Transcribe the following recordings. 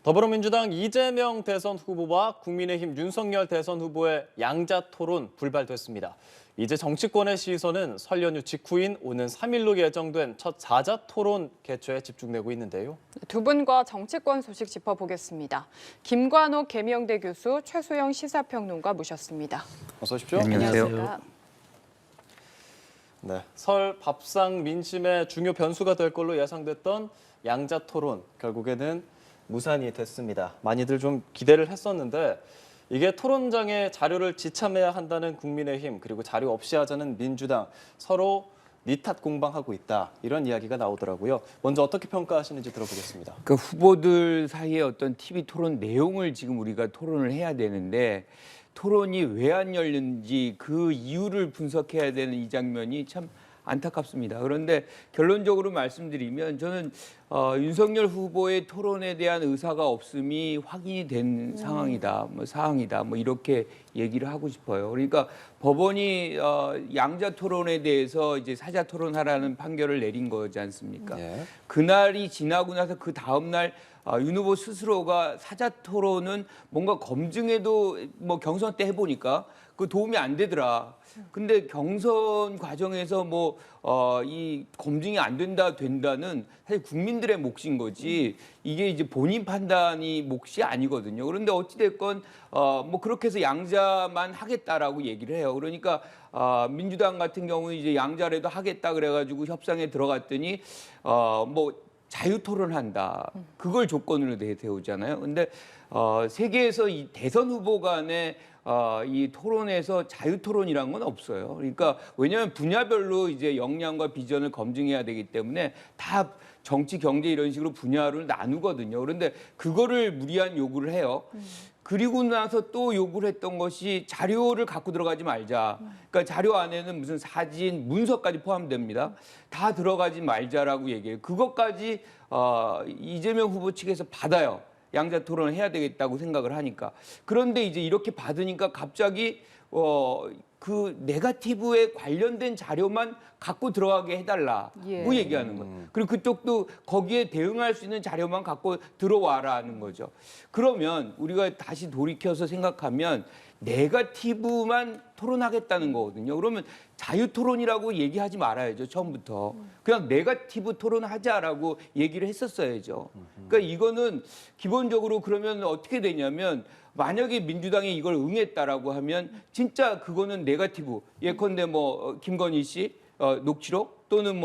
더불어민주당 이재명 대선 후보와 국민의힘 윤석열 대선 후보의 양자 토론 불발됐습니다. 이제 정치권의 시선은 설 연휴 직후인 오는 3일로 예정된 첫 사자 토론 개최에 집중되고 있는데요. 두 분과 정치권 소식 짚어보겠습니다. 김관옥 계명대 교수, 최소영 시사평론가 모셨습니다. 어서 오십시오. 안녕하세요. 네, 설 밥상 민심의 중요 변수가 될 걸로 예상됐던 양자 토론, 결국에는 무산이 됐습니다. 많이들 좀 기대를 했었는데 이게 토론장에 자료를 지참해야 한다는 국민의힘, 그리고 자료 없이 하자는 민주당, 서로 니탓 공방하고 있다, 이런 이야기가 나오더라고요. 먼저 어떻게 평가하시는지 들어보겠습니다. 그 후보들 사이에 어떤 TV 토론 내용을 지금 우리가 토론을 해야 되는데 토론이 왜 안 열리는지 그 이유를 분석해야 되는 이 장면이 참 안타깝습니다. 그런데 결론적으로 말씀드리면 저는 윤석열 후보의 토론에 대한 의사가 없음이 확인이 된 사항이다, 뭐 이렇게 얘기를 하고 싶어요. 그러니까 법원이 양자 토론에 대해서 이제 사자 토론하라는 판결을 내린 거지 않습니까? 예. 그날이 지나고 나서 그 다음 날 윤 후보 스스로가 사자 토론은 뭔가 검증에도 뭐 경선 때 해보니까 그 도움이 안 되더라. 근데 경선 과정에서 이 검증이 안 된다는 사실 국민들의 몫인 거지 이게 이제 본인 판단이 몫이 아니거든요. 그런데 어찌됐건 뭐 그렇게 해서 양자만 하겠다라고 얘기를 해요. 그러니까 민주당 같은 경우는 이제 양자라도 하겠다 그래가지고 협상에 들어갔더니 자유 토론한다. 그걸 조건으로 내세우잖아요. 근데 세계에서 이 대선 후보 간에 이 토론에서 자유 토론이란 건 없어요. 그러니까 왜냐하면 분야별로 이제 역량과 비전을 검증해야 되기 때문에 다 정치, 경제 이런 식으로 분야를 나누거든요. 그런데 그거를 무리한 요구를 해요. 그리고 나서 또 요구를 했던 것이 자료를 갖고 들어가지 말자. 그러니까 자료 안에는 무슨 사진, 문서까지 포함됩니다. 다 들어가지 말자라고 얘기해요. 그것까지 이재명 후보 측에서 받아요. 양자 토론을 해야 되겠다고 생각을 하니까. 그런데 이제 이렇게 받으니까 갑자기 그 네거티브에 관련된 자료만 갖고 들어가게 해달라고 얘기하는 거예요. 그리고 그쪽도 거기에 대응할 수 있는 자료만 갖고 들어와라는 거죠. 그러면 우리가 다시 돌이켜서 생각하면 네거티브만 토론하겠다는 거거든요. 그러면 자유 토론이라고 얘기하지 말아야죠, 처음부터. 그냥 네거티브 토론하자라고 얘기를 했었어야죠. 그러니까 이거는 기본적으로 그러면 어떻게 되냐면 만약에 민주당이 이걸 응했다라고 하면 진짜 그거는 네거티브. 예컨대 김건희 씨 녹취록 또는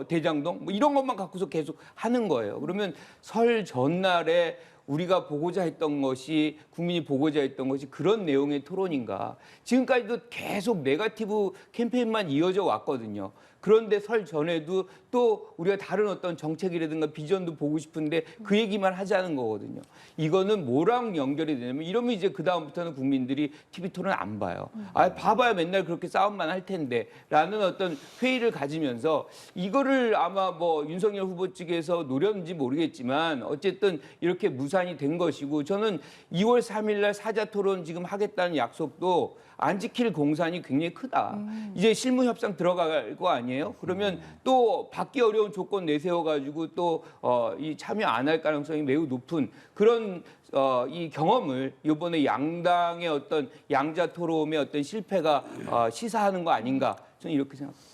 대장동 이런 것만 갖고서 계속 하는 거예요. 그러면 설 전날에 우리가 보고자 했던 것이, 국민이 보고자 했던 것이 그런 내용의 토론인가. 지금까지도 계속 네거티브 캠페인만 이어져 왔거든요. 그런데 설 전에도 또 우리가 다른 어떤 정책이라든가 비전도 보고 싶은데 그 얘기만 하자는 거거든요. 이거는 뭐랑 연결이 되냐면 이러면 이제 그다음부터는 국민들이 TV 토론 안 봐요. 봐봐야 맨날 그렇게 싸움만 할 텐데 라는 어떤 회의를 가지면서 이거를 아마 윤석열 후보 측에서 노렸는지 모르겠지만 어쨌든 이렇게 무산이 된 것이고 저는 2월 3일 날 사자 토론 지금 하겠다는 약속도 안 지킬 공산이 굉장히 크다. 이제 실무 협상 들어갈 거 아니에요? 그러면 또 받기 어려운 조건 내세워가지고 또 이 참여 안 할 가능성이 매우 높은 그런 이 경험을 이번에 양당의 어떤 양자 토론의 어떤 실패가 시사하는 거 아닌가? 저는 이렇게 생각합니다.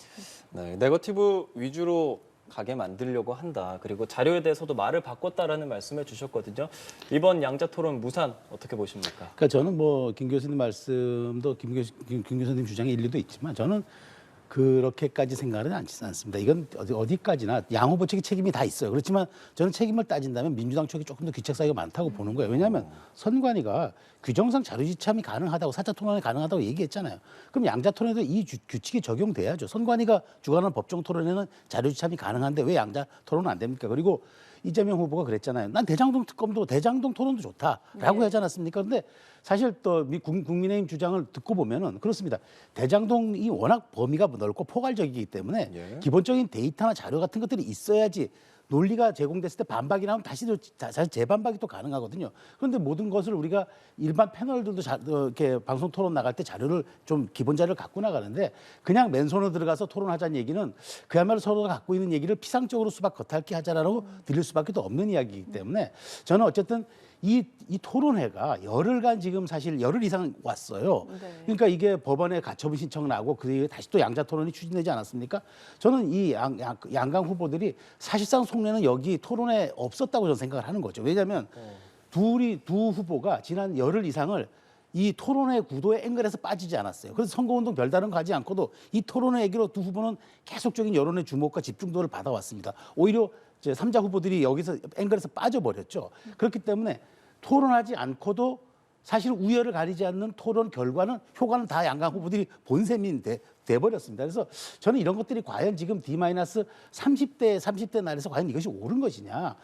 네, 네거티브 위주로 가게 만들려고 한다. 그리고 자료에 대해서도 말을 바꿨다라는 말씀해 주셨거든요. 이번 양자 토론 무산 어떻게 보십니까? 그러니까 저는 김 교수님 말씀도 김 교수님 주장에 일리도 있지만 저는 그렇게까지 생각은 않습니다. 이건 어디까지나 양 후보 측의 책임이 다 있어요. 그렇지만 저는 책임을 따진다면 민주당 쪽이 조금 더 귀책 사유가 많다고 보는 거예요. 왜냐하면 선관위가 규정상 자료 지참이 가능하다고, 사자 토론이 가능하다고 얘기했잖아요. 그럼 양자 토론에도 이 규칙이 적용돼야죠. 선관위가 주관하는 법정 토론에는 자료 지참이 가능한데 왜 양자 토론은 안 됩니까? 그리고 이재명 후보가 그랬잖아요. 난 대장동 특검도 대장동 토론도 좋다라고 하지 않았습니까? 그런데 사실 또 국민의힘 주장을 듣고 보면은 그렇습니다. 대장동이 워낙 범위가 넓고 포괄적이기 때문에 기본적인 데이터나 자료 같은 것들이 있어야지 논리가 제공됐을 때 반박이 나오면 다시 사실 재반박이 또 가능하거든요. 그런데 모든 것을 우리가 일반 패널들도 이렇게 방송 토론 나갈 때 자료를 좀 기본 자료를 갖고 나가는데 그냥 맨손으로 들어가서 토론하자는 얘기는 그야말로 서로가 갖고 있는 얘기를 피상적으로 수박 겉핥기 하자라고 들릴 수밖에 또 없는 이야기이기 때문에 저는 어쨌든 이 토론회가 열흘간 지금 사실 열흘 이상 왔어요. 네. 그러니까 이게 법원에 가처분 신청 나고 그 뒤에 다시 또 양자 토론이 추진되지 않았습니까? 저는 이 양강 후보들이 사실상 속내는 여기 토론에 없었다고 저는 생각을 하는 거죠. 왜냐하면 두 후보가 지난 열흘 이상을 이 토론회 구도의 앵글에서 빠지지 않았어요. 그래서 선거운동 별다른 거 하지 않고도 이 토론회 얘기로 두 후보는 계속적인 여론의 주목과 집중도를 받아왔습니다. 오히려 이제 3자 후보들이 여기서 앵글에서 빠져버렸죠. 그렇기 때문에 토론하지 않고도 사실 우열을 가리지 않는 토론 결과는 효과는 다 양강 후보들이 본 셈이 돼버렸습니다. 그래서 저는 이런 것들이 과연 지금 D-30대 날에서 과연 이것이 옳은 것이냐.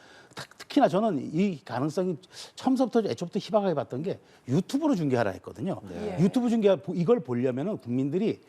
특히나 저는 이 가능성이 처음부터 애초부터 희박하게 봤던 게 유튜브로 중계하라 했거든요. 네. 유튜브 중계 이걸 보려면은 국민들이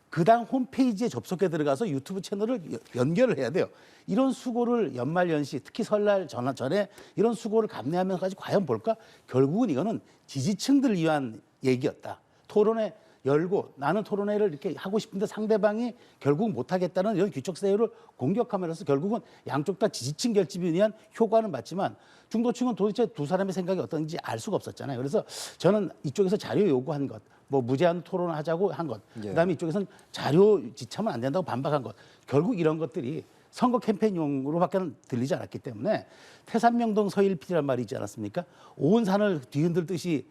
그 당 홈페이지에 접속해 들어가서 유튜브 채널을 연결을 해야 돼요. 이런 수고를 연말연시 특히 설날 전에 이런 수고를 감내하면서까지 과연 볼까? 결국은 이거는 지지층들을 위한 얘기였다. 토론회 열고 나는 토론회를 이렇게 하고 싶은데 상대방이 결국 못하겠다는 이런 규칙 사유를 공격함으로써 결국은 양쪽 다 지지층 결집에 의한 효과는 맞지만 중도층은 도대체 두 사람의 생각이 어떤지 알 수가 없었잖아요. 그래서 저는 이쪽에서 자료 요구한 것, 뭐 무제한 토론을 하자고 한 것, 그다음에 이쪽에서는 자료 지참은 안 된다고 반박한 것, 결국 이런 것들이 선거 캠페인용으로밖에 들리지 않았기 때문에 태산명동 서일필이란 말이 있지 않았습니까? 온 산을 뒤흔들듯이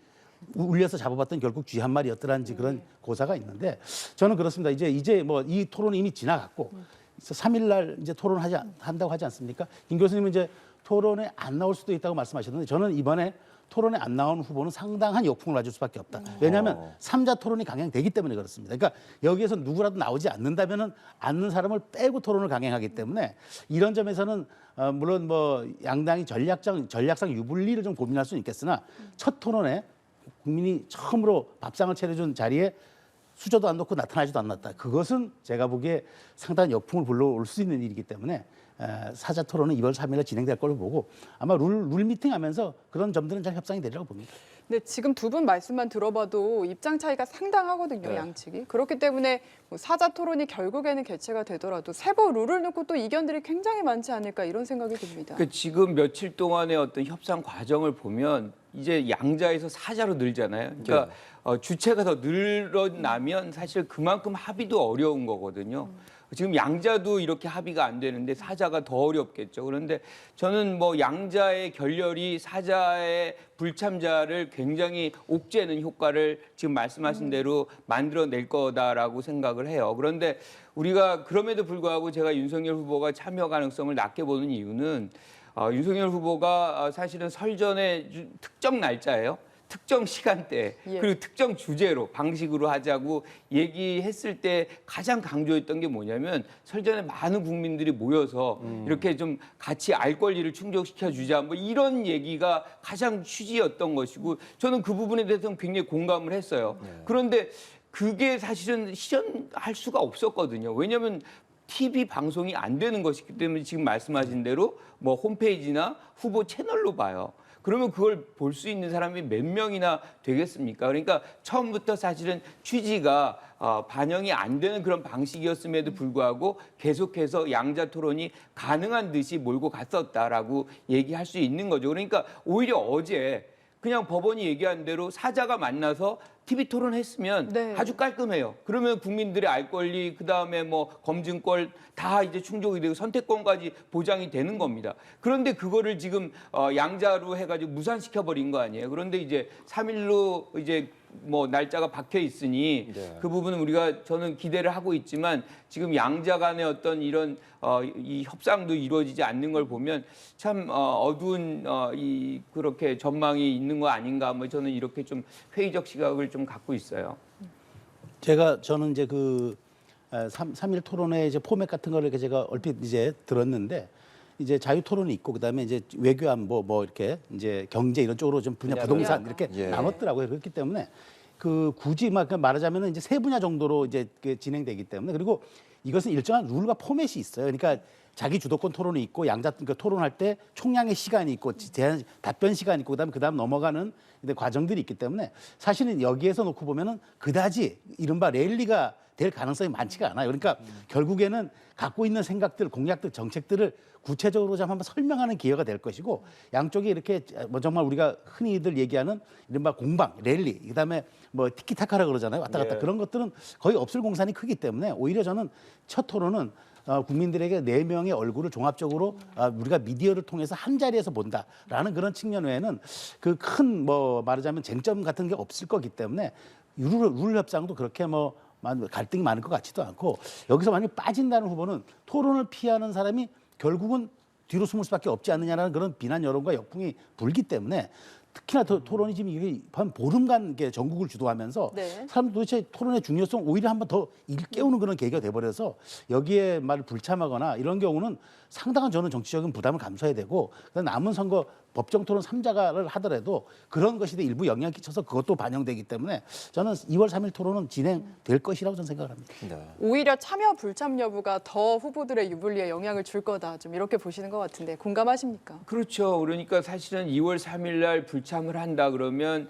울려서 잡아봤던 결국 쥐 한 마리였더라는 그런 고사가 있는데 저는 그렇습니다. 이제 뭐 이 토론이 이미 지나갔고 3일날 이제 한다고 하지 않습니까? 김 교수님은 이제 토론에 안 나올 수도 있다고 말씀하셨는데 저는 이번에 토론에 안 나오는 후보는 상당한 역풍을 맞을 수밖에 없다. 왜냐하면 3자 토론이 강행되기 때문에 그렇습니다. 그러니까 여기에서 누구라도 나오지 않는다면은 않는 사람을 빼고 토론을 강행하기 때문에 이런 점에서는 물론 뭐 양당이 전략상 유불리를 좀 고민할 수는 있겠으나 첫 토론에 국민이 처음으로 밥상을 차려준 자리에 수저도 안 놓고 나타나지도 않았다. 그것은 제가 보기에 상당한 역풍을 불러올 수 있는 일이기 때문에 사자 토론은 2월 3일에 진행될 걸로 보고 아마 룰 미팅하면서 그런 점들은 잘 협상이 되리라고 봅니다. 네, 지금 두 분 말씀만 들어봐도 입장 차이가 상당하거든요, 네. 양측이. 그렇기 때문에 뭐 사자 토론이 결국에는 개최가 되더라도 세부 룰을 놓고 또 이견들이 굉장히 많지 않을까 이런 생각이 듭니다. 그 지금 며칠 동안의 어떤 협상 과정을 보면 이제 양자에서 사자로 늘잖아요. 그러니까 주체가 더 늘어나면 사실 그만큼 합의도 어려운 거거든요. 지금 양자도 이렇게 합의가 안 되는데 사자가 더 어렵겠죠. 그런데 저는 뭐 양자의 결렬이 사자의 불참자를 굉장히 옥죄는 효과를 지금 말씀하신 대로 만들어낼 거다라고 생각을 해요. 그런데 우리가 그럼에도 불구하고 제가 윤석열 후보가 참여 가능성을 낮게 보는 이유는 윤석열 후보가 사실은 설전의 특정 날짜예요. 특정 시간대 예. 그리고 특정 주제로 방식으로 하자고 얘기했을 때 가장 강조했던 게 뭐냐면 설전에 많은 국민들이 모여서 이렇게 좀 같이 알 권리를 충족시켜 주자 뭐 이런 얘기가 가장 취지였던 것이고 저는 그 부분에 대해서는 굉장히 공감을 했어요. 그런데 그게 사실은 실현할 수가 없었거든요. 왜냐하면 TV 방송이 안 되는 것이기 때문에 지금 말씀하신 대로 뭐 홈페이지나 후보 채널로 봐요. 그러면 그걸 볼 수 있는 사람이 몇 명이나 되겠습니까? 그러니까 처음부터 사실은 취지가 반영이 안 되는 그런 방식이었음에도 불구하고 계속해서 양자 토론이 가능한 듯이 몰고 갔었다라고 얘기할 수 있는 거죠. 그러니까 오히려 어제 그냥 법원이 얘기한 대로 사자가 만나서 TV 토론했으면 네. 아주 깔끔해요. 그러면 국민들의 알 권리, 그다음에 뭐 검증권 다 이제 충족이 되고 선택권까지 보장이 되는 겁니다. 그런데 그거를 지금 양자로 해가지고 무산시켜 버린 거 아니에요. 그런데 이제 3일로 이제 뭐 날짜가 박혀 있으니 네. 그 부분은 우리가 저는 기대를 하고 있지만 지금 양자 간의 어떤 이런 이 협상도 이루어지지 않는 걸 보면 참 어두운 이 그렇게 전망이 있는 거 아닌가 뭐 저는 이렇게 좀 회의적 시각을 좀 갖고 있어요. 저는 이제 그 3일 토론회 이제 포맷 같은 거를 이렇게 제가 얼핏 이제 들었는데 이제 자유 토론이 있고 그다음에 이제 외교 안보 뭐 이렇게 이제 경제 이런 쪽으로 좀 분야 부동산 이렇게 예. 나눴더라고요. 그렇기 때문에 그 굳이 막 말하자면은 이제 세 분야 정도로 이제 진행되기 때문에 그리고 이것은 일정한 룰과 포맷이 있어요. 그러니까 자기 주도권 토론이 있고 양자 그러니까 토론할 때 총량의 시간이 있고 답변 시간이 있고 그다음 넘어가는 과정들이 있기 때문에 사실은 여기에서 놓고 보면은 그다지 이른바 랠리가 될 가능성이 많지가 않아요. 그러니까 결국에는 갖고 있는 생각들, 공약들, 정책들을 구체적으로 좀 한번 설명하는 기회가 될 것이고 양쪽이 이렇게 뭐 정말 우리가 흔히들 얘기하는 이른바 공방, 랠리, 그다음에 뭐 티키타카라 그러잖아요. 왔다 갔다 예. 그런 것들은 거의 없을 공산이 크기 때문에 오히려 저는 첫 토론은 국민들에게 4명의 얼굴을 종합적으로 우리가 미디어를 통해서 한 자리에서 본다라는 그런 측면 외에는 그 큰 뭐 말하자면 쟁점 같은 게 없을 거기 때문에 룰 협상도 그렇게 뭐 갈등이 많을 것 같지도 않고 여기서 만약 빠진다는 후보는 토론을 피하는 사람이 결국은 뒤로 숨을 수밖에 없지 않느냐라는 그런 비난 여론과 역풍이 불기 때문에 특히나 토론이 지금 이게 한 보름간 전국을 주도하면서 네. 사람들 도대체 토론의 중요성 오히려 한번 더 일깨우는 그런 계기가 돼버려서 여기에 말 불참하거나 이런 경우는 상당한 저는 정치적인 부담을 감수해야 되고 남은 선거 법정 토론 3자가를 하더라도 그런 것이 일부 영향 끼쳐서 그것도 반영되기 때문에 저는 2월 3일 토론은 진행될 것이라고 저는 생각을 합니다. 네. 오히려 참여 불참 여부가 더 후보들의 유불리에 영향을 줄 거다. 좀 이렇게 보시는 것 같은데 공감하십니까? 그렇죠. 그러니까 사실은 2월 3일 날 불참을 한다 그러면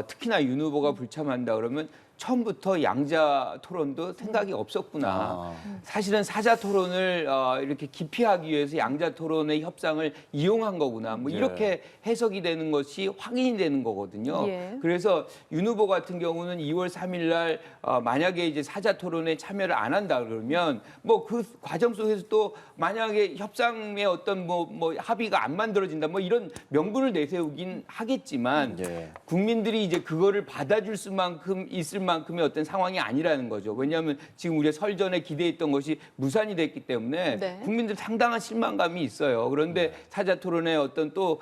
특히나 윤 후보가 불참한다 그러면 처음부터 양자 토론도 생각이 없었구나. 사실은 사자 토론을 이렇게 기피하기 위해서 양자 토론의 협상을 이용한 거구나. 뭐 이렇게 해석이 되는 것이 확인이 되는 거거든요. 예. 그래서 윤 후보 같은 경우는 2월 3일 날 만약에 이제 사자 토론에 참여를 안 한다 그러면 뭐 그 과정 속에서 또 만약에 협상의 어떤 뭐 합의가 안 만들어진다 뭐 이런 명분을 내세우긴 하겠지만 예. 국민들이 이제 그거를 받아줄 수만큼 있을 만큼의 어떤 상황이 아니라는 거죠. 왜냐하면 지금 우리가 설 전에 기대했던 것이 무산이 됐기 때문에 네. 국민들 상당한 실망감이 있어요. 그런데 사자 토론에 어떤 또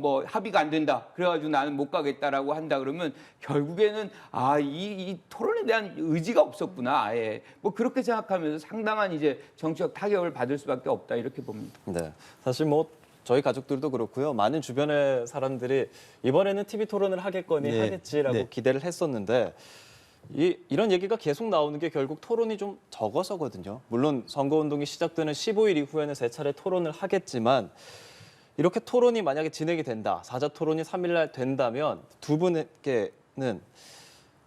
뭐 합의가 안 된다. 그래가지고 나는 못 가겠다라고 한다 그러면 결국에는 이 토론에 대한 의지가 없었구나. 아예 뭐 그렇게 생각하면서 상당한 이제 정치적 타격을 받을 수밖에 없다 이렇게 봅니다. 네. 사실 뭐 저희 가족들도 그렇고요. 많은 주변의 사람들이 이번에는 TV 토론을 하겠거니 네. 하겠지라고 네. 기대를 했었는데 이런 얘기가 계속 나오는 게 결국 토론이 좀 적어서거든요. 물론 선거운동이 시작되는 15일 이후에는 3차례 토론을 하겠지만 이렇게 토론이 만약에 진행이 된다. 사자 토론이 3일 날 된다면 두 분께는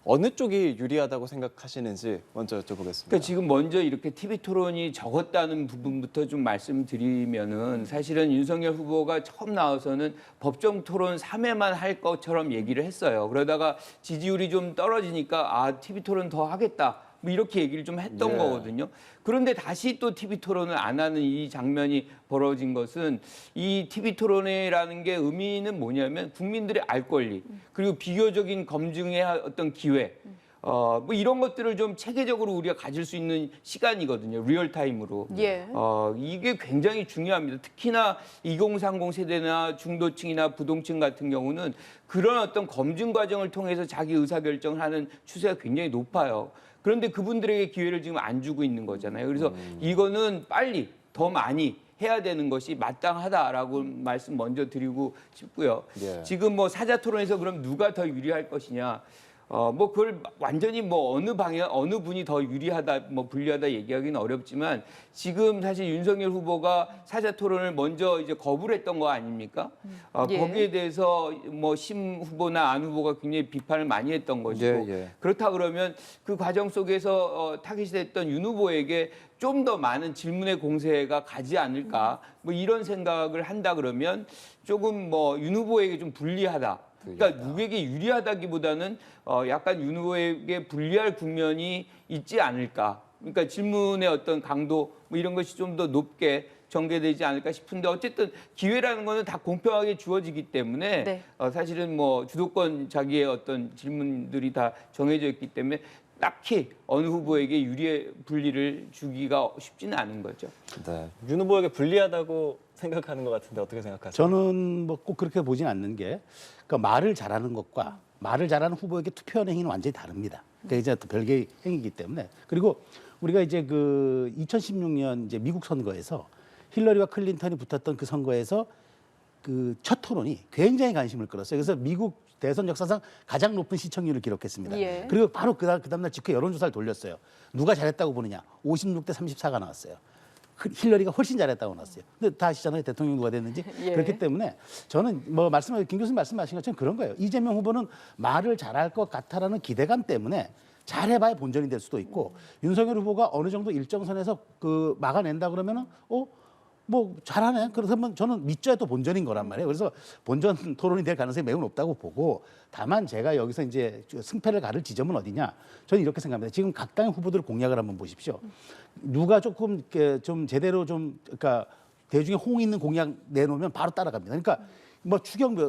어느 쪽이 유리하다고 생각하시는지 먼저 여쭤보겠습니다. 그러니까 지금 먼저 이렇게 TV 토론이 적었다는 부분부터 좀 말씀드리면은 사실은 윤석열 후보가 처음 나와서는 법정 토론 3회만 할 것처럼 얘기를 했어요. 그러다가 지지율이 좀 떨어지니까 TV 토론 더 하겠다. 뭐 이렇게 얘기를 좀 했던 예. 거거든요. 그런데 다시 또 TV 토론을 안 하는 이 장면이 벌어진 것은 이 TV 토론회라는 게 의미는 뭐냐면 국민들의 알 권리 그리고 비교적인 검증의 어떤 기회 뭐 이런 것들을 좀 체계적으로 우리가 가질 수 있는 시간이거든요. 리얼타임으로. 예. 이게 굉장히 중요합니다. 특히나 2030 세대나 중도층이나 부동층 같은 경우는 그런 어떤 검증 과정을 통해서 자기 의사결정을 하는 추세가 굉장히 높아요. 그런데 그분들에게 기회를 지금 안 주고 있는 거잖아요. 그래서 이거는 빨리 더 많이 해야 되는 것이 마땅하다라고 말씀 먼저 드리고 싶고요. 예. 지금 뭐 사자 토론에서 그럼 누가 더 유리할 것이냐? 뭐 그걸 완전히 뭐 어느 방향 어느 분이 더 유리하다 뭐 불리하다 얘기하기는 어렵지만 지금 사실 윤석열 후보가 사자 토론을 먼저 이제 거부를 했던 거 아닙니까? 예. 거기에 대해서 뭐 심 후보나 안 후보가 굉장히 비판을 많이 했던 것이고 예. 그렇다 그러면 그 과정 속에서 타깃이 됐던 윤 후보에게 좀 더 많은 질문의 공세가 가지 않을까 뭐 이런 생각을 한다 그러면 조금 뭐 윤 후보에게 좀 불리하다. 그러니까 누구에게 유리하다기보다는 약간 윤 후보에게 불리할 국면이 있지 않을까. 그러니까 질문의 어떤 강도 뭐 이런 것이 좀 더 높게 전개되지 않을까 싶은데 어쨌든 기회라는 거는 다 공평하게 주어지기 때문에 네. 사실은 뭐 주도권 자기의 어떤 질문들이 다 정해져 있기 때문에 딱히 어느 후보에게 유리의 분리를 주기가 쉽지는 않은 거죠. 네. 윤 후보에게 불리하다고 생각하는 것 같은데 어떻게 생각하세요? 저는 뭐 꼭 그렇게 보진 않는 게 그러니까 말을 잘하는 것과 말을 잘하는 후보에게 투표하는 행위는 완전히 다릅니다. 그러니까 이제 또 별개의 행위이기 때문에 그리고 우리가 이제 그 2016년 이제 미국 선거에서 힐러리와 클린턴이 붙었던 그 선거에서 그 첫 토론이 굉장히 관심을 끌었어요. 그래서 미국 대선 역사상 가장 높은 시청률을 기록했습니다. 예. 그리고 바로 그 다음날 직후 여론조사를 돌렸어요. 누가 잘했다고 보느냐? 56대 34가 나왔어요. 힐러리가 훨씬 잘했다고 나왔어요. 근데 다 아시잖아요. 대통령 누가 됐는지. 예. 그렇기 때문에 저는 뭐 김 교수님 말씀하신 것처럼 그런 거예요. 이재명 후보는 말을 잘할 것 같아라는 기대감 때문에 잘해봐야 본전이 될 수도 있고 윤석열 후보가 어느 정도 일정선에서 막아낸다 그러면은 뭐 잘하네. 그러면 저는 믿져야 또 본전인 거란 말이에요. 그래서 본전 토론이 될 가능성이 매우 높다고 보고 다만 제가 여기서 이제 승패를 가를 지점은 어디냐? 저는 이렇게 생각합니다. 지금 각 당의 후보들 공약을 한번 보십시오. 누가 조금 이렇게 좀 제대로 그러니까 대중의 호응 있는 공약 내놓으면 바로 따라갑니다. 그러니까 뭐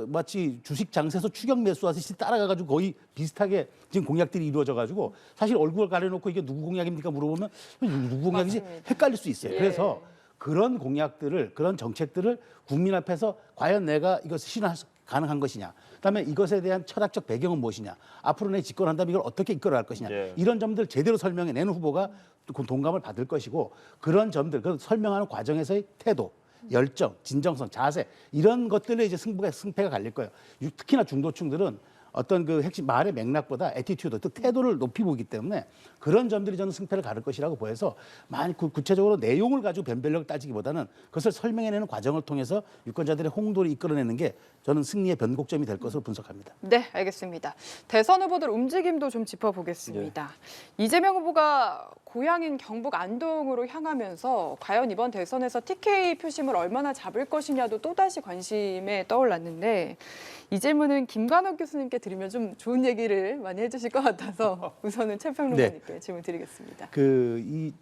마치 주식 장세에서 추격 매수하듯이 따라가가지고 거의 비슷하게 지금 공약들이 이루어져가지고 사실 얼굴을 가려놓고 이게 누구 공약입니까 물어보면 누구 공약인지 맞습니다. 헷갈릴 수 있어요. 예. 그래서 그런 공약들을 그런 정책들을 국민 앞에서 과연 내가 이것을 실현할 수 가능한 것이냐. 그다음에 이것에 대한 철학적 배경은 무엇이냐. 앞으로 내 집권한다면 이걸 어떻게 이끌어갈 것이냐. 예. 이런 점들 제대로 설명해내는 후보가 동감을 받을 것이고 그런 점들, 그 설명하는 과정에서의 태도, 열정, 진정성, 자세 이런 것들에 이제 승패가 갈릴 거예요. 특히나 중도층들은 어떤 그 핵심 말의 맥락보다 애티튜드, tức 태도를 높이 보기 때문에 그런 점들이 저는 승패를 가를 것이라고 보여서 만약 구체적으로 내용을 가지고 변별력을 따지기보다는 그것을 설명해내는 과정을 통해서 유권자들의 홍도를 이끌어내는 게 저는 승리의 변곡점이 될 것으로 분석합니다. 네, 알겠습니다. 대선 후보들 움직임도 좀 짚어보겠습니다. 이재명 후보가 고향인 경북 안동으로 향하면서 과연 이번 대선에서 TK 표심을 얼마나 잡을 것이냐도 또다시 관심에 떠올랐는데 이 질문은 김관옥 교수님께 드리면 좀 좋은 얘기를 많이 해주실 것 같아서 우선은 최 평론가님께 질문 드리겠습니다.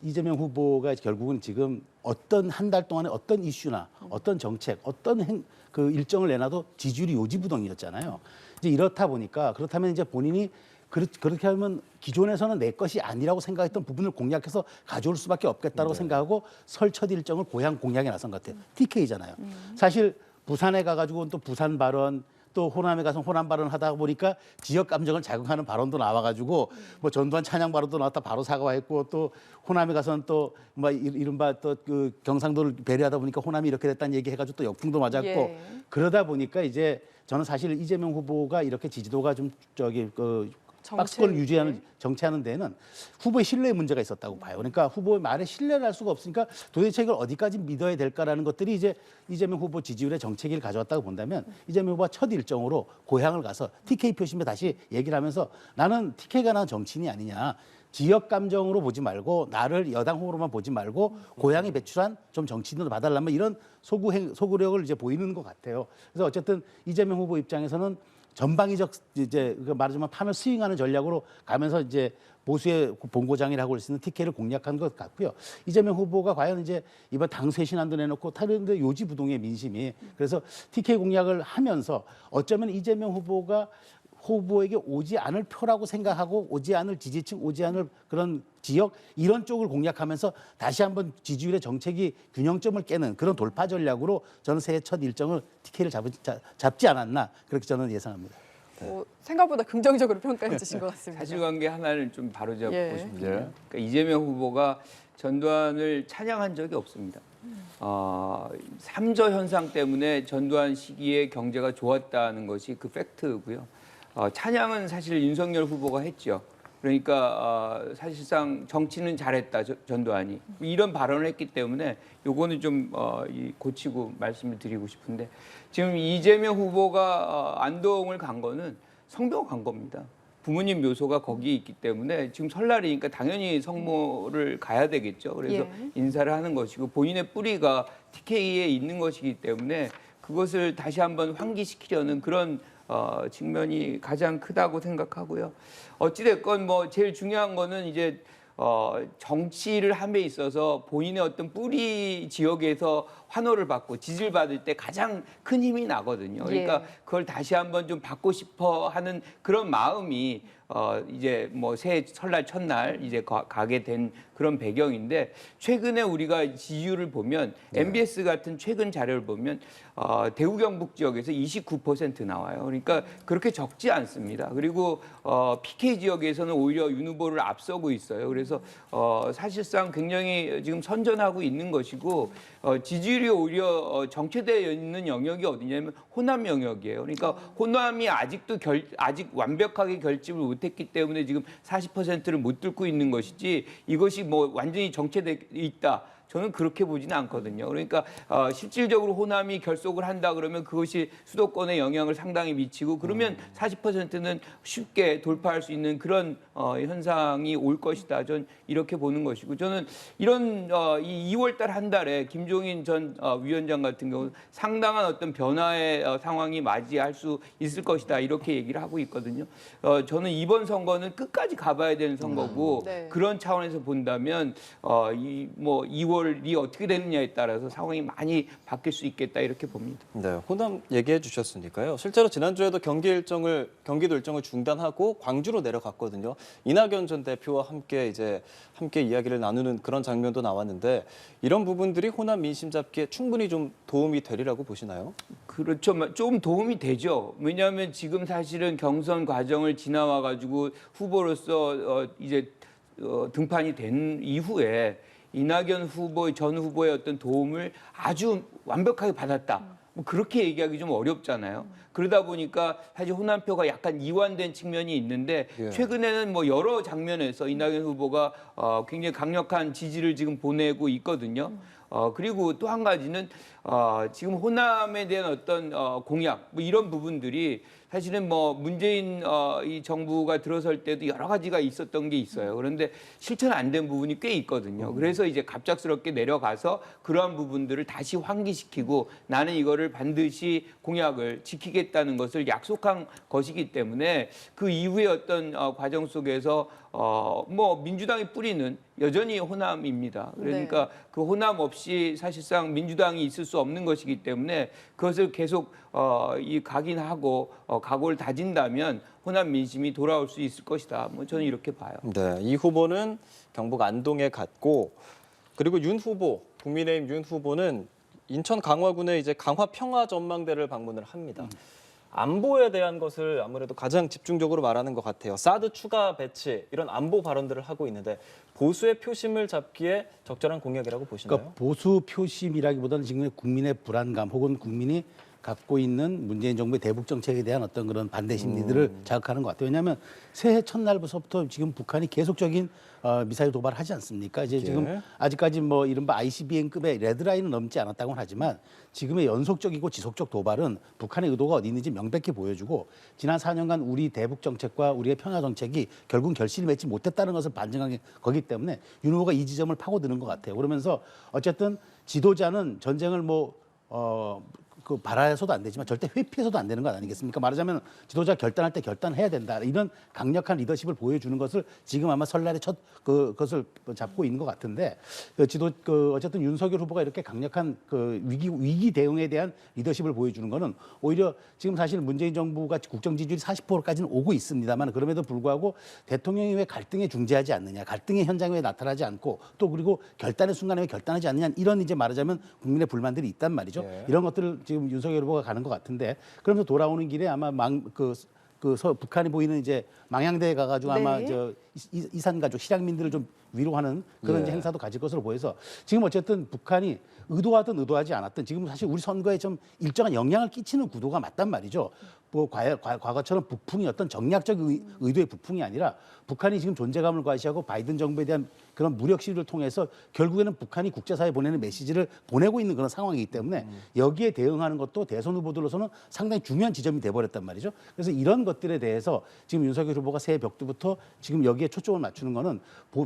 이재명 후보가 결국은 지금 어떤 한 달 동안에 어떤 이슈나 어떤 정책, 어떤 그 일정을 내놔도 지지율이 요지부동이었잖아요. 이제 그렇다면 이제 본인이 그렇게 하면 기존에서는 내 것이 아니라고 생각했던 부분을 공략해서 가져올 수밖에 없겠다고 생각하고 설 첫 일정을 고향 공략에 나선 것 같아요. TK잖아요. 사실 부산에 가가지고 또 부산 발언 또 호남에 가서 호남 발언 하다 보니까 지역 감정을 자극하는 발언도 나와가지고 뭐 전두환 찬양 발언도 나왔다 바로 사과했고 또 호남에 가서는 또 뭐 이른바 또 그 경상도를 배려하다 보니까 호남이 이렇게 됐다는 얘기 해가지고 또 역풍도 맞았고 예. 그러다 보니까 이제 저는 사실 이재명 후보가 이렇게 지지도가 좀 박스권을 유지하는 정치하는 데는 후보의 신뢰에 문제가 있었다고 봐요. 그러니까 후보의 말에 신뢰를 할 수가 없으니까 도대체 이걸 어디까지 믿어야 될까라는 것들이 이제 이재명 후보 지지율의 정체기를 가져왔다고 본다면 이재명 후보가 첫 일정으로 고향을 가서 TK 표심에 다시 얘기를 하면서 나는 TK가 난 정치인이 아니냐. 지역 감정으로 보지 말고 나를 여당 후보로만 보지 말고 고향에 배출한 좀 정치인으로 봐달라면 이런 소구력을 이제 보이는 것 같아요. 그래서 어쨌든 이재명 후보 입장에서는 전방위적 이제 말하자면 판을 스윙하는 전략으로 가면서 이제 보수의 본고장이라고 할 수 있는 TK를 공략한 것 같고요. 이재명 후보가 과연 이제 이번 당 쇄신안도 내놓고 다른데 요지부동의 민심이 그래서 TK 공략을 하면서 어쩌면 이재명 후보에게 오지 않을 표라고 생각하고 오지 않을 지지층, 오지 않을 그런 지역 이런 쪽을 공략하면서 다시 한번 지지율의 정책이 균형점을 깨는 그런 돌파 전략으로 저는 새해 첫 일정을 TK를 잡지 않았나 그렇게 저는 예상합니다. 생각보다 긍정적으로 평가해 주신 것 같습니다. 사실관계 하나를 좀 바로잡고 예. 싶은데요. 예. 그러니까 이재명 후보가 전두환을 찬양한 적이 없습니다. 3저 현상 때문에 전두환 시기에 경제가 좋았다는 것이 그 팩트고요. 찬양은 사실 윤석열 후보가 했죠. 그러니까 사실상 정치는 잘했다 전두환이 이런 발언을 했기 때문에 요거는 좀 고치고 말씀을 드리고 싶은데 지금 이재명 후보가 안동을 간 거는 성묘 간 겁니다. 부모님 묘소가 거기 있기 때문에 지금 설날이니까 당연히 성모를 가야 되겠죠. 그래서 예. 인사를 하는 것이고 본인의 뿌리가 TK에 있는 것이기 때문에 그것을 다시 한번 환기시키려는 그런 측면이 가장 크다고 생각하고요. 어찌됐건 뭐 제일 중요한 거는 이제 정치를 함에 있어서 본인의 어떤 뿌리 지역에서 환호를 받고 지지를 받을 때 가장 큰 힘이 나거든요. 그러니까 예. 그걸 다시 한번 좀 받고 싶어 하는 그런 마음이 이제 뭐 새해 설날 첫날 이제 가게 된 그런 배경인데 최근에 우리가 지지율을 보면 MBS 같은 최근 자료를 보면 대구 경북 지역에서 29% 나와요. 그러니까 그렇게 적지 않습니다. 그리고 PK 지역에서는 오히려 윤 후보를 앞서고 있어요. 그래서 사실상 굉장히 지금 선전하고 있는 것이고 지지율이 오히려 정체되어 있는 영역이 어디냐면 호남 영역이에요. 그러니까 호남이 아직도 아직 완벽하게 결집을 못했기 때문에 지금 40%를 못 뚫고 있는 것이지 이것이 뭐 완전히 정체돼 있다. 저는 그렇게 보지는 않거든요. 그러니까 실질적으로 호남이 결속을 한다 그러면 그것이 수도권에 영향을 상당히 미치고 그러면 40%는 쉽게 돌파할 수 있는 그런 현상이 올 것이다. 전 이렇게 보는 것이고 저는 이런 이 2월달 한 달에 김종인 전 위원장 같은 경우 상당한 어떤 변화의 상황이 맞이할 수 있을 것이다. 이렇게 얘기를 하고 있거든요. 저는 이번 선거는 끝까지 가봐야 되는 선거고 네. 그런 차원에서 본다면 뭐 2월이 어떻게 되느냐에 따라서 상황이 많이 바뀔 수 있겠다 이렇게 봅니다. 네, 호남 얘기해 주셨으니까요. 실제로 지난주에도 경기도 일정을 중단하고 광주로 내려갔거든요. 이낙연 전 대표와 함께 이야기를 나누는 그런 장면도 나왔는데 이런 부분들이 호남 민심 잡기에 충분히 좀 도움이 되리라고 보시나요? 그렇죠. 좀 도움이 되죠. 왜냐하면 지금 사실은 경선 과정을 지나와 가지고 후보로서 이제 등판이 된 이후에 이낙연 전 후보의 어떤 도움을 아주 완벽하게 받았다. 뭐 그렇게 얘기하기 좀 어렵잖아요. 그러다 보니까 사실 호남표가 약간 이완된 측면이 있는데 예. 최근에는 뭐 여러 장면에서 이낙연 후보가 굉장히 강력한 지지를 지금 보내고 있거든요. 그리고 또 한 가지는 지금 호남에 대한 어떤 공약 뭐 이런 부분들이 사실은 뭐 문재인 이 정부가 들어설 때도 여러 가지가 있었던 게 있어요. 그런데 실천 안 된 부분이 꽤 있거든요. 그래서 이제 갑작스럽게 내려가서 그러한 부분들을 다시 환기시키고 나는 이거를 반드시 공약을 지키겠다는 것을 약속한 것이기 때문에 그 이후의 어떤 과정 속에서 뭐 민주당이 뿌리는 여전히 호남입니다. 그러니까 그 호남 없이 사실상 민주당이 있을 수 없는 것이기 때문에 그것을 계속 각인하고 각오를 다진다면 호남 민심이 돌아올 수 있을 것이다. 뭐 저는 이렇게 봐요. 네, 이 후보는 경북 안동에 갔고 그리고 국민의힘 윤 후보는 인천 강화군의 이제 강화 평화 전망대를 방문을 합니다. 안보에 대한 것을 아무래도 가장 집중적으로 말하는 것 같아요. 사드 추가 배치 이런 안보 발언들을 하고 있는데 보수의 표심을 잡기에 적절한 공약이라고 보시나요? 그러니까 보수 표심이라기보다는 지금 국민의 불안감 혹은 국민이 갖고 있는 문재인 정부의 대북 정책에 대한 어떤 그런 반대 심리들을 자극하는 것 같아요. 왜냐하면 새해 첫날부터 지금 북한이 계속적인 미사일 도발을 하지 않습니까? 이제 지금 아직까지 뭐 이른바 ICBM급의 레드라인은 넘지 않았다고는 하지만 지금의 연속적이고 지속적 도발은 북한의 의도가 어디 있는지 명백히 보여주고 지난 4년간 우리 대북 정책과 우리의 평화 정책이 결국 결실을 맺지 못했다는 것을 반증한 거기 때문에 윤 후보가 이 지점을 파고드는 것 같아요. 그러면서 어쨌든 지도자는 전쟁을 바라서도 안 되지만 절대 회피해서도 안 되는 것 아니겠습니까? 말하자면 지도자 결단할 때 결단해야 된다. 이런 강력한 리더십을 보여주는 것을 지금 아마 설날에 그것을 잡고 있는 것 같은데 어쨌든 윤석열 후보가 이렇게 강력한 위기 대응에 대한 리더십을 보여주는 거는 오히려 지금 사실 문재인 정부가 국정 지지율이 40%까지는 오고 있습니다만 그럼에도 불구하고 대통령이 왜 갈등에 중재하지 않느냐, 갈등의 현장에 왜 나타나지 않고 또 그리고 결단의 순간에 왜 결단하지 않느냐 이런 이제 말하자면 국민의 불만들이 있단 말이죠. 예. 이런 것들을 지금 윤석열 후보가 가는 것 같은데 그러면서 돌아오는 길에 아마 북한이 보이는 이제 망향대에 가가지고 아마 이산 가족 실향민들을 좀 위로하는 그런 이제 행사도 가질 것으로 보여서 지금 어쨌든 북한이 의도하든 의도하지 않았든 지금 사실 우리 선거에 좀 일정한 영향을 끼치는 구도가 맞단 말이죠. 뭐 과거처럼 북풍이 어떤 정략적 의도의 북풍이 아니라 북한이 지금 존재감을 과시하고 바이든 정부에 대한 그런 무력 시위를 통해서 결국에는 북한이 국제사회에 보내는 메시지를 보내고 있는 그런 상황이기 때문에 여기에 대응하는 것도 대선 후보들로서는 상당히 중요한 지점이 돼버렸단 말이죠. 그래서 이런 것들에 대해서 지금 윤석열 후보가 새해 벽두부터 지금 여기에 초점을 맞추는 거는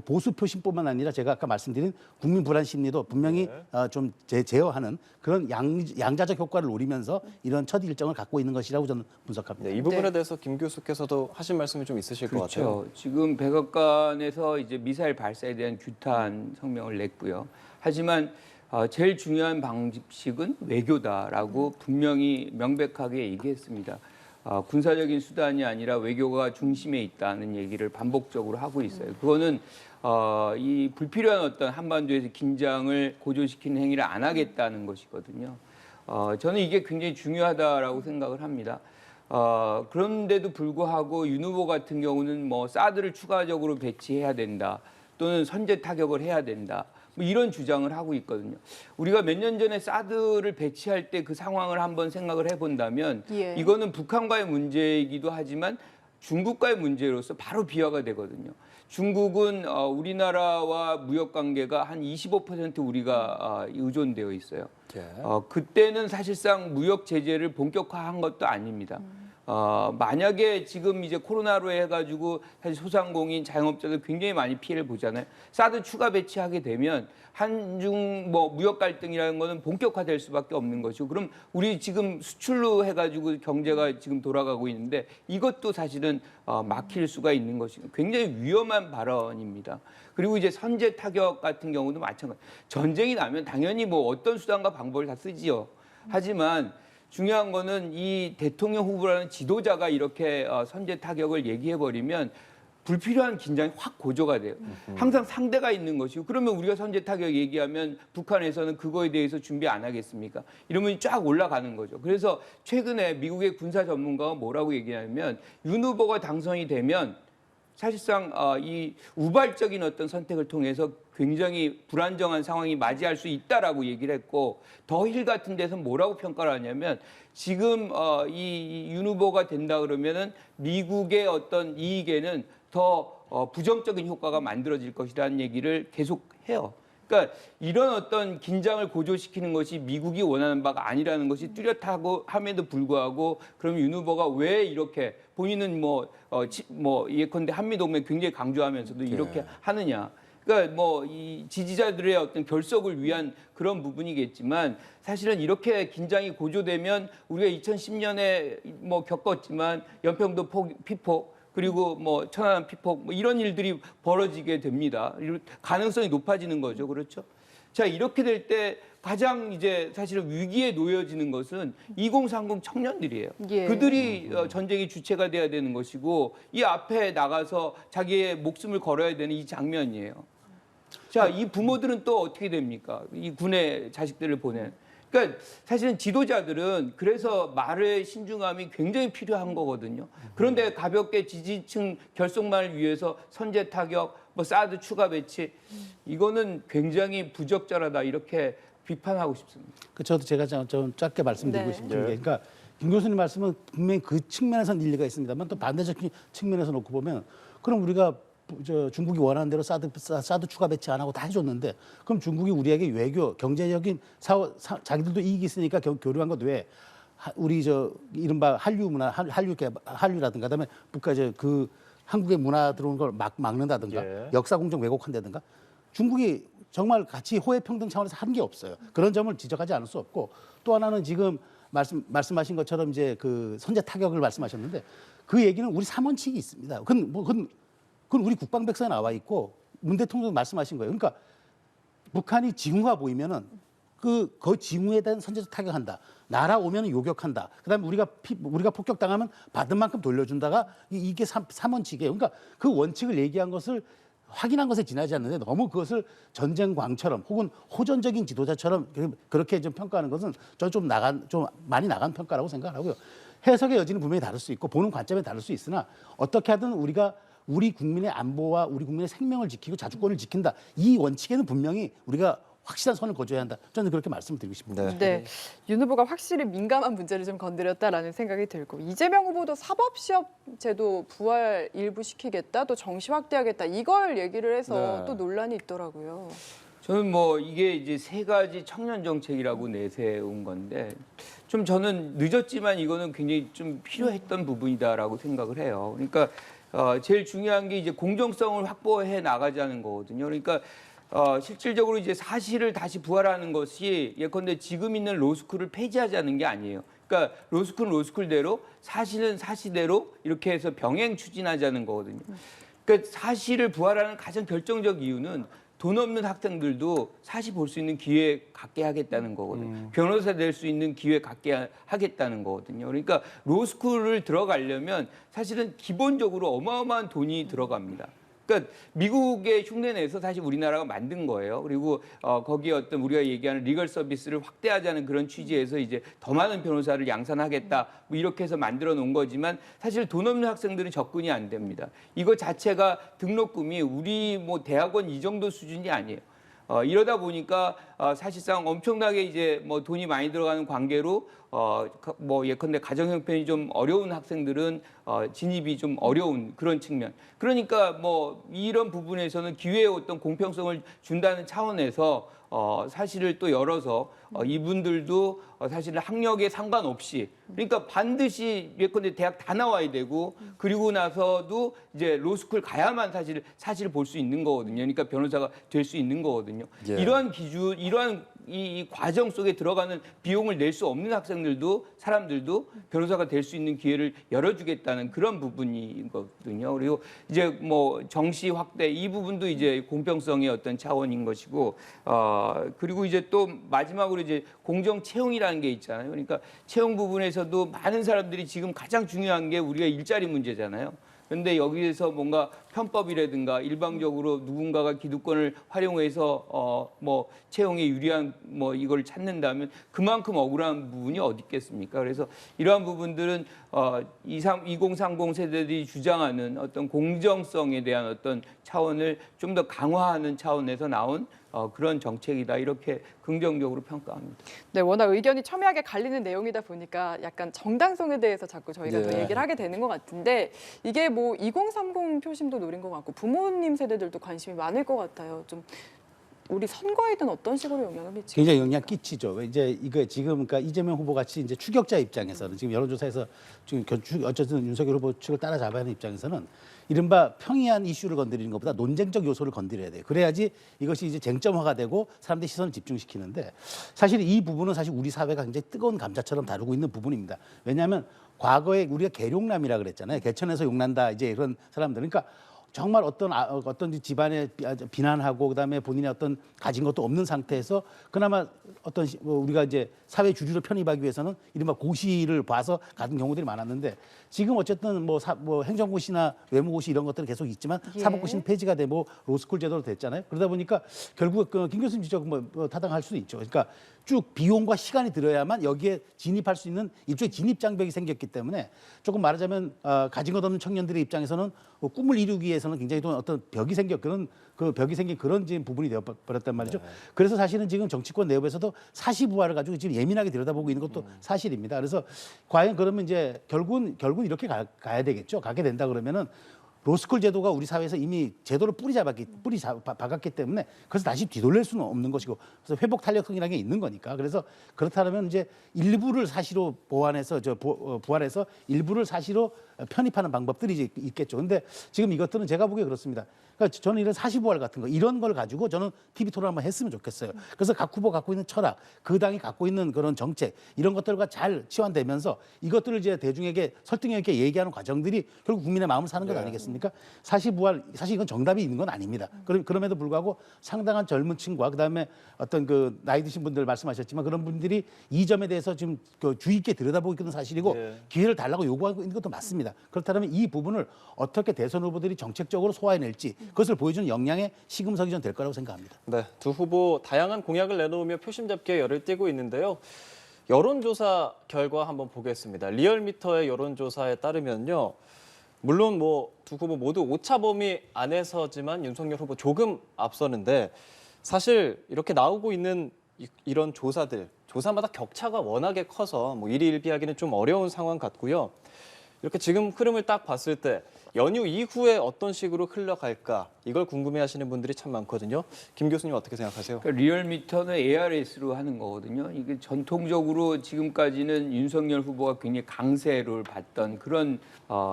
보수 표심뿐만 아니라 제가 아까 말씀드린 국민 불안 심리도 분명히 좀 제어하는 그런 양자적 효과를 노리면서 이런 첫 일정을 갖고 있는 것이라고 저는 분석합니다. 네, 이 부분에 대해서 김 교수께서도 하신 말씀이 좀 있으실 것 같아요. 그렇죠. 지금 백악관에서 이제 미사일 발사에 대한 규탄 성명을 냈고요. 하지만 제일 중요한 방식은 외교다라고 분명히 명백하게 얘기했습니다. 군사적인 수단이 아니라 외교가 중심에 있다는 얘기를 반복적으로 하고 있어요. 그거는 이 불필요한 어떤 한반도에서 긴장을 고조시키는 행위를 안 하겠다는 것이거든요. 저는 이게 굉장히 중요하다라고 생각을 합니다. 그런데도 불구하고 윤 후보 같은 경우는 뭐 사드를 추가적으로 배치해야 된다 또는 선제 타격을 해야 된다 뭐 이런 주장을 하고 있거든요. 우리가 몇 년 전에 사드를 배치할 때 그 상황을 한번 생각을 해본다면 이거는 북한과의 문제이기도 하지만 중국과의 문제로서 바로 비화가 되거든요. 중국은 우리나라와 무역 관계가 한 25% 우리가 의존되어 있어요. 예. 그때는 사실상 무역 제재를 본격화한 것도 아닙니다. 만약에 지금 이제 코로나로 해가지고 사실 소상공인 자영업자들 굉장히 많이 피해를 보잖아요. 사드 추가 배치하게 되면 한중 뭐 무역 갈등이라는 거는 본격화될 수밖에 없는 것이고, 그럼 우리 지금 수출로 해가지고 경제가 지금 돌아가고 있는데 이것도 사실은 막힐 수가 있는 것이 굉장히 위험한 발언입니다. 그리고 이제 선제 타격 같은 경우도 마찬가지. 전쟁이 나면 당연히 뭐 어떤 수단과 방법을 다 쓰지요. 하지만 중요한 거는 이 대통령 후보라는 지도자가 이렇게 선제 타격을 얘기해버리면 불필요한 긴장이 확 고조가 돼요. 항상 상대가 있는 것이고, 그러면 우리가 선제 타격 얘기하면 북한에서는 그거에 대해서 준비 안 하겠습니까? 이러면 쫙 올라가는 거죠. 그래서 최근에 미국의 군사 전문가가 뭐라고 얘기하냐면, 윤 후보가 당선이 되면 사실상 이 우발적인 어떤 선택을 통해서 굉장히 불안정한 상황이 맞이할 수 있다라고 얘기를 했고, 더힐 같은 데서 뭐라고 평가를 하냐면, 지금 이 윤 후보가 된다 그러면은 미국의 어떤 이익에는 더 부정적인 효과가 만들어질 것이라는 얘기를 계속 해요. 그러니까 이런 어떤 긴장을 고조시키는 것이 미국이 원하는 바가 아니라는 것이 뚜렷하고 함에도 불구하고, 그럼 윤 후보가 왜 이렇게 본인은 뭐 예컨대 한미동맹 굉장히 강조하면서도 이렇게 하느냐. 그러니까 뭐 이 지지자들의 어떤 결속을 위한 그런 부분이겠지만, 사실은 이렇게 긴장이 고조되면 우리가 2010년에 뭐 겪었지만 연평도 피폭, 그리고 뭐 천안함 피폭, 뭐 이런 일들이 벌어지게 됩니다. 가능성이 높아지는 거죠. 그렇죠? 자, 이렇게 될 때 가장 이제 사실은 위기에 놓여지는 것은 2030 청년들이에요. 예. 그들이 전쟁의 주체가 돼야 되는 것이고, 이 앞에 나가서 자기의 목숨을 걸어야 되는 이 장면이에요. 자, 이 부모들은 또 어떻게 됩니까? 이 군의 자식들을 보낸. 그러니까 사실은 지도자들은 그래서 말의 신중함이 굉장히 필요한 거거든요. 그런데 가볍게 지지층 결속만을 위해서 선제 타격, 뭐 사드 추가 배치, 이거는 굉장히 부적절하다, 이렇게 비판하고 싶습니다. 저도 제가 좀 짧게 말씀드리고 네. 싶은 게, 그러니까 김 교수님 말씀은 분명히 그 측면에서는 일리가 있습니다만, 또 반대적인 측면에서 놓고 보면, 그럼 우리가 중국이 원하는 대로 사드 추가 배치 안 하고 다 해줬는데, 그럼 중국이 우리에게 외교, 경제적인 자기들도 이익이 있으니까 교류한 것 외에 우리 이른바 한류 문화, 한류라든가, 그다음에 북한 그 한국의 문화 들어오는 걸 막는다든가, 예. 역사 공정 왜곡한다든가, 중국이 정말 같이 호혜 평등 차원에서 한 게 없어요. 그런 점을 지적하지 않을 수 없고, 또 하나는 지금 말씀하신 것처럼 이제 그 선제 타격을 말씀하셨는데, 그 얘기는 우리 3원칙이 있습니다. 그건 우리 국방백서에 나와 있고, 문 대통령도 말씀하신 거예요. 그러니까 북한이 징후가 보이면은 그 징후에 대한 선제적 타격한다. 날아오면 요격한다. 그다음에 우리가 폭격당하면 받은 만큼 돌려준다가 이게 3원칙이에요. 그러니까 그 원칙을 얘기한 것을 확인한 것에 지나지 않는데, 너무 그것을 전쟁광처럼 혹은 호전적인 지도자처럼 그렇게 좀 평가하는 것은 저는 좀 많이 나간 평가라고 생각하고요. 해석의 여지는 분명히 다를 수 있고 보는 관점이 다를 수 있으나, 어떻게 하든 우리가 우리 국민의 안보와 우리 국민의 생명을 지키고 자주권을 지킨다, 이 원칙에는 분명히 우리가 확실한 선을 거둬야 한다. 저는 그렇게 말씀을 드리고 싶습니다. 네. 네, 윤 후보가 확실히 민감한 문제를 좀 건드렸다라는 생각이 들고, 이재명 후보도 사법시험 제도 부활 일부 시키겠다, 또 정시 확대하겠다, 이걸 얘기를 해서 네. 또 논란이 있더라고요. 저는 뭐 이게 이제 세 가지 청년 정책이라고 내세운 건데, 좀 저는 늦었지만 이거는 굉장히 좀 필요했던 부분이다라고 생각을 해요. 그러니까 제일 중요한 게 이제 공정성을 확보해 나가자는 거거든요. 그러니까 실질적으로 이제 사실을 다시 부활하는 것이, 예컨대 지금 있는 로스쿨을 폐지하자는 게 아니에요. 그러니까 로스쿨은 로스쿨대로, 사실은 사실대로 이렇게 해서 병행 추진하자는 거거든요. 그러니까 사실을 부활하는 가장 결정적 이유는 돈 없는 학생들도 사실 볼 수 있는 기회 갖게 하겠다는 거거든요. 변호사 될 수 있는 기회 갖게 하겠다는 거거든요. 그러니까 로스쿨을 들어가려면 사실은 기본적으로 어마어마한 돈이 들어갑니다. 그러니까 미국의 흉내내서 사실 우리나라가 만든 거예요. 그리고 거기에 어떤 우리가 얘기하는 리걸 서비스를 확대하자는 그런 취지에서 이제 더 많은 변호사를 양산하겠다, 뭐 이렇게 해서 만들어 놓은 거지만, 사실 돈 없는 학생들은 접근이 안 됩니다. 이거 자체가 등록금이 우리 뭐 대학원 이 정도 수준이 아니에요. 이러다 보니까 사실상 엄청나게 이제 뭐 돈이 많이 들어가는 관계로 뭐 예컨대 가정 형편이 좀 어려운 학생들은 진입이 좀 어려운 그런 측면. 그러니까 뭐 이런 부분에서는 기회의 어떤 공평성을 준다는 차원에서 사실을 또 열어서 이분들도 사실 학력에 상관없이 그러니까 반드시 예컨대 대학 다 나와야 되고 그리고 나서도 이제 로스쿨 가야만 사실 볼 수 있는 거거든요. 그러니까 변호사가 될 수 있는 거거든요. 예. 이러한 기준, 이러한 이 과정 속에 들어가는 비용을 낼 수 없는 사람들도 변호사가 될 수 있는 기회를 열어주겠다는 그런 부분이거든요. 그리고 이제 뭐 정시 확대 이 부분도 이제 공평성의 어떤 차원인 것이고, 그리고 이제 또 마지막으로 이제 공정 채용이라는 게 있잖아요. 그러니까 채용 부분에서도 많은 사람들이 지금 가장 중요한 게 우리가 일자리 문제잖아요. 그런데 여기에서 뭔가 편법이라든가 일방적으로 누군가가 기득권을 활용해서 뭐 채용에 유리한 뭐 이걸 찾는다면 그만큼 억울한 부분이 어디 있겠습니까? 그래서 이러한 부분들은 2030 세대들이 주장하는 어떤 공정성에 대한 어떤 차원을 좀 더 강화하는 차원에서 나온 그런 정책이다 이렇게 긍정적으로 평가합니다. 네, 워낙 의견이 첨예하게 갈리는 내용이다 보니까 약간 정당성에 대해서 자꾸 저희가 더 네. 얘기를 하게 되는 것 같은데 이게 뭐 2030 표심도 노린 것 같고 부모님 세대들도 관심이 많을 것 같아요. 좀 우리 선거에든 어떤 식으로 영향을 미치죠? 굉장히 영향 끼치죠. 이제 이거 지금 그러니까 이재명 후보 같이 이제 추격자 입장에서는 지금 여론조사에서 지금 어쨌든 윤석열 후보 측을 따라잡아야 하는 입장에서는 이른바 평이한 이슈를 건드리는 것보다 논쟁적 요소를 건드려야 돼요. 그래야지 이것이 이제 쟁점화가 되고 사람들의 시선을 집중시키는데 사실 이 부분은 사실 우리 사회가 굉장히 뜨거운 감자처럼 다루고 있는 부분입니다. 왜냐하면 과거에 우리가 계룡남이라 그랬잖아요. 개천에서 용난다 이제 이런 사람들. 그러니까 정말 어떤 집안에 비난하고 그다음에 본인의 어떤 가진 것도 없는 상태에서 그나마 어떤 우리가 이제 사회 주류로 편입하기 위해서는 이른바 고시를 봐서 가는 경우들이 많았는데 지금 어쨌든 뭐 행정고시나 외무고시 이런 것들은 계속 있지만 예. 사법고시는 폐지가 되고 로스쿨 제도로 됐잖아요. 그러다 보니까 결국 김 교수님 지적 뭐 타당할 수도 있죠. 그러니까 쭉 비용과 시간이 들어야만 여기에 진입할 수 있는 일종의 진입 장벽이 생겼기 때문에 조금 말하자면 가진 것 없는 청년들의 입장에서는 꿈을 이루기 위해서는 굉장히 또 어떤 벽이 생긴 그런 지금 부분이 되어 버렸단 말이죠. 그래서 사실은 지금 정치권 내부에서도 사시부화를 가지고 지금 예민하게 들여다보고 있는 것도 사실입니다. 그래서 과연 그러면 이제 결국은 이렇게 가야 되겠죠. 가게 된다 그러면은 로스쿨 제도가 우리 사회에서 이미 제도를 뿌리 박았기 때문에 그래서 다시 뒤돌릴 수는 없는 것이고 그래서 회복 탄력성이라는 게 있는 거니까 그래서 그렇다면 이제 일부를 사시로 부활해서 일부를 사시로 편입하는 방법들이 이제 있겠죠. 근데 지금 이것들은 제가 보기에 그렇습니다. 그러니까 저는 이런 사시부활 같은 거 이런 걸 가지고 저는 TV 토론 한번 했으면 좋겠어요. 그래서 각 후보 갖고 있는 철학, 그 당이 갖고 있는 그런 정책 이런 것들과 잘 치환되면서 이것들을 이제 대중에게 설득력 있게 얘기하는 과정들이 결국 국민의 마음을 사는 것 아니겠습니까? 사시부활 사실 이건 정답이 있는 건 아닙니다. 그럼에도 불구하고 상당한 젊은 층과 그다음에 어떤 그 나이 드신 분들 말씀하셨지만 그런 분들이 이 점에 대해서 지금 그 주의 있게 들여다보고 있는 사실이고 기회를 달라고 요구하고 있는 것도 맞습니다. 그렇다면 이 부분을 어떻게 대선 후보들이 정책적으로 소화해낼지 그것을 보여주는 역량의 시금석이 전 될 거라고 생각합니다. 네, 두 후보 다양한 공약을 내놓으며 표심 잡기에 열을 띠고 있는데요. 여론조사 결과 한번 보겠습니다. 리얼미터의 여론조사에 따르면요. 물론 뭐 두 후보 모두 오차 범위 안에서지만 윤석열 후보 조금 앞서는데 사실 이렇게 나오고 있는 이런 조사마다 격차가 워낙에 커서 뭐 일희일비하기는 좀 어려운 상황 같고요. 이렇게 지금 흐름을 딱 봤을 때 연휴 이후에 어떤 식으로 흘러갈까 이걸 궁금해하시는 분들이 참 많거든요. 김 교수님 어떻게 생각하세요? 그러니까 리얼미터는 ARS로 하는 거거든요. 이게 전통적으로 지금까지는 윤석열 후보가 굉장히 강세를 받던 그런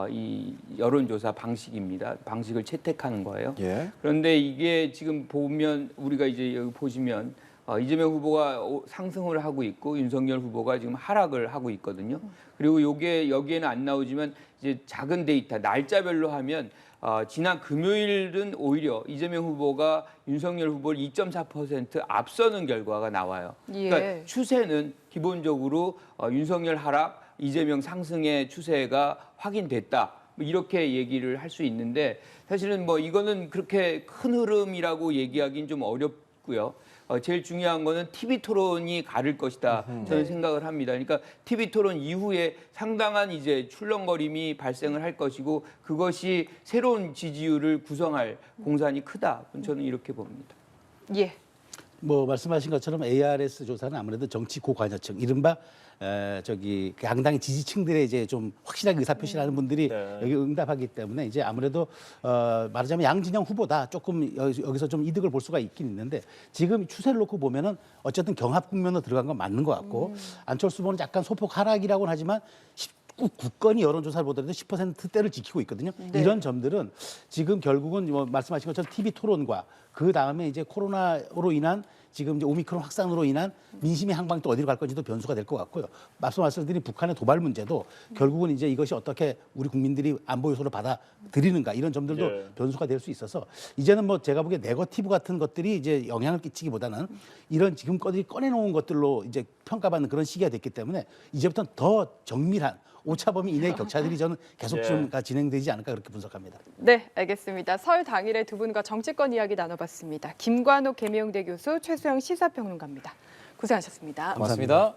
이 여론조사 방식입니다. 방식을 채택하는 거예요. 예. 그런데 이게 지금 보면 우리가 이제 여기 보시면 이재명 후보가 상승을 하고 있고 윤석열 후보가 지금 하락을 하고 있거든요. 그리고 여기에는 안 나오지만 이제 작은 데이터 날짜별로 하면 지난 금요일은 오히려 이재명 후보가 윤석열 후보를 2.4% 앞서는 결과가 나와요. 예. 그러니까 추세는 기본적으로 윤석열 하락, 이재명 상승의 추세가 확인됐다. 뭐 이렇게 얘기를 할 수 있는데 사실은 뭐 이거는 그렇게 큰 흐름이라고 얘기하기는 좀 어렵고요. 제일 중요한 거는 TV 토론이 가를 것이다. 저는 생각을 합니다. 그러니까 TV 토론 이후에 상당한 이제 출렁거림이 발생을 할 것이고 그것이 새로운 지지율을 구성할 공산이 크다. 저는 이렇게 봅니다. 예. 뭐 말씀하신 것처럼 ARS 조사는 아무래도 정치 고관여층, 이른바 저기 그 양당의 지지층들의 이제 좀 확실하게 의사 표시를 하는 분들이 네. 여기 응답하기 때문에 이제 아무래도 말하자면 양진영 후보다 조금 여기서 좀 이득을 볼 수가 있긴 있는데 지금 추세를 놓고 보면은 어쨌든 경합 국면으로 들어간 건 맞는 것 같고 안철수 후보는 약간 소폭 하락이라고는 하지만 국건이 여론조사를 보더라도 10%대를 지키고 있거든요. 네. 이런 점들은 지금 결국은 뭐 말씀하신 것처럼 TV 토론과 그 다음에 이제 코로나로 인한 지금 이제 오미크론 확산으로 인한 민심의 항방이 또 어디로 갈 건지도 변수가 될 것 같고요. 말씀드린 북한의 도발 문제도 결국은 이제 이것이 어떻게 우리 국민들이 안보 요소를 받아들이는가 이런 점들도 예. 변수가 될 수 있어서 이제는 뭐 제가 보기에 네거티브 같은 것들이 이제 영향을 끼치기보다는 이런 지금까지 꺼내놓은 것들로 이제 평가받는 그런 시기가 됐기 때문에 이제부터는 더 정밀한 오차범위 이내의 격차들이 저는 계속 예. 좀 진행되지 않을까 그렇게 분석합니다. 네, 알겠습니다. 설 당일에 두 분과 정치권 이야기 나눠봤습니다. 김관옥 계명대 교수, 최수영 시사평론가입니다. 고생하셨습니다. 고맙습니다.